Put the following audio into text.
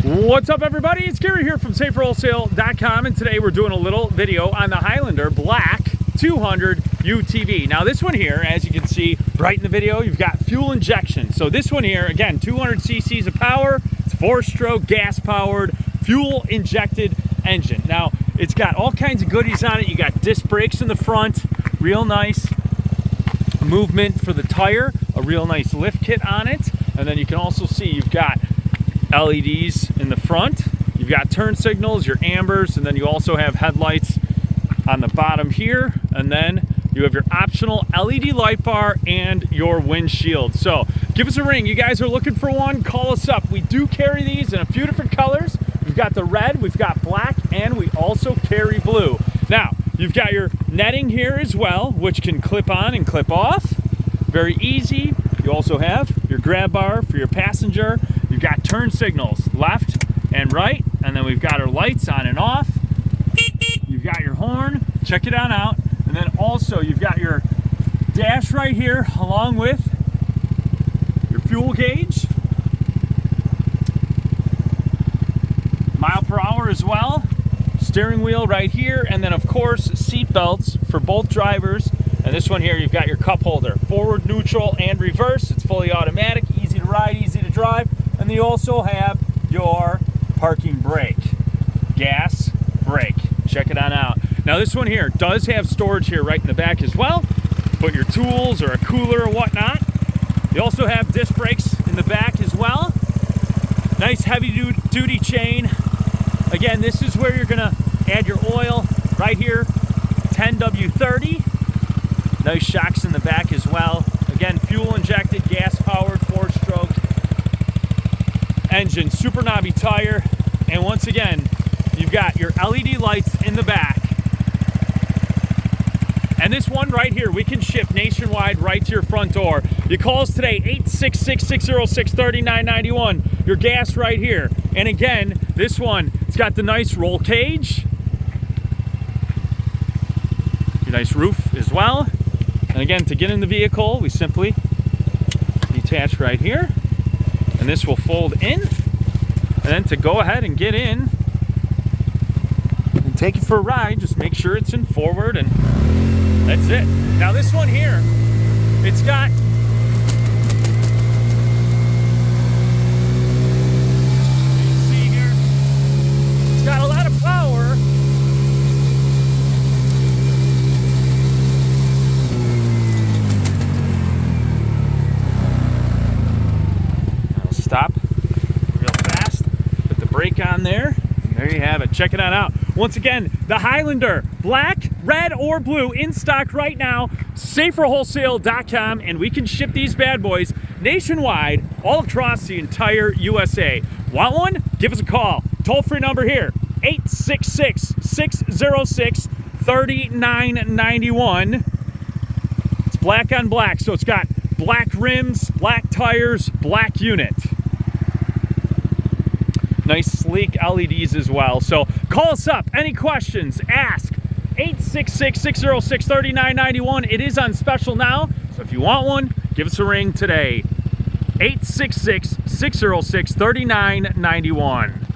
What's up, everybody? It's Gary here from saferwholesale.com, and today we're doing a little video on the Highlander Black 200 UTV. Now this one here, as you can see right in the video, you've got fuel injection. So this one here, again, 200 cc's of power. It's 4-stroke, gas-powered, fuel injected engine. Now it's got all kinds of goodies on it. You got disc brakes in the front, real nice movement for the tire, a real nice lift kit on it, and then you can also see you've got LEDs in the front, you've got turn signals, your ambers, and then you also have headlights on the bottom here, and then you have your optional LED light bar and your windshield. So give us a ring. You guys are looking for one, call us up. We do carry these in a few different colors. We've got the red, we've got black, and we also carry blue. Now you've got your netting here as well, which can clip on and clip off, very easy. You also have your grab bar for your passenger. You've got turn signals left and right, and then we've got our lights on and off. You've got your horn, check it on out, and then also you've got your dash right here along with your fuel gauge, mile per hour as well, steering wheel right here, and then of course seat belts for both drivers. And this one here, you've got your cup holder, forward, neutral, and reverse. It's fully automatic, easy to ride, easy to drive. And then you also have your parking brake, gas brake. Check it on out. Now this one here does have storage here right in the back as well. Put your tools or a cooler or whatnot. You also have disc brakes in the back as well. Nice heavy duty chain. Again, this is where you're gonna add your oil right here, 10W30. Nice shocks in the back as well. Again, fuel injected, gas powered, 4-stroke engine, super knobby tire. And once again, you've got your LED lights in the back. And this one right here, we can ship nationwide right to your front door. You call us today, 866-606-3991. Your gas right here. And again, this one, it's got the nice roll cage. Your nice roof as well. And again, to get in the vehicle, we simply detach right here, and this will fold in. And then to go ahead and get in and take it for a ride, just make sure it's in forward, and that's it. Now this one here, it's got a lot of power. Stop real fast, put the brake on there, and there you have it. Check it out. Once again, the Highlander, black, red, or blue, in stock right now, saferwholesale.com, and we can ship these bad boys nationwide, all across the entire USA. Want one? Give us a call. Toll-free number here, 866-606-3991. It's black on black, so it's got black rims, black tires, black unit. Nice sleek LEDs as well. So call us up. Any questions, ask. 866-606-3991. It is on special now. So if you want one, give us a ring today. 866-606-3991.